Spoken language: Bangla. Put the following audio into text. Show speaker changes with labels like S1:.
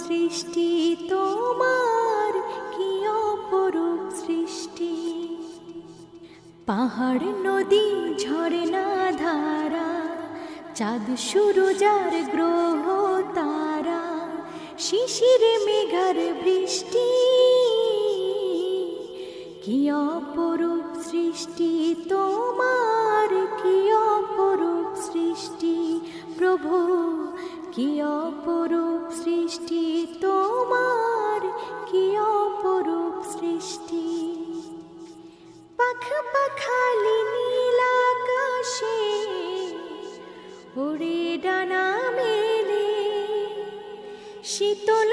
S1: সৃষ্টি তোমার, কি অপরূপ সৃষ্টি। পাহাড় নদী ঝরনা ধারা, চাঁদ সূরজ আর গ্রহ তারা, শিশির মেঘার বৃষ্টি, কি অপরূপ সৃষ্টি তোমার, কি অপরূপ সৃষ্টি। প্রভু কি অপরূপ সৃষ্টি তোমার, কি অপরূপ সৃষ্টি। পাখ পাখালি নীল আকাশে উড়ে ডানা মেলে, শীতল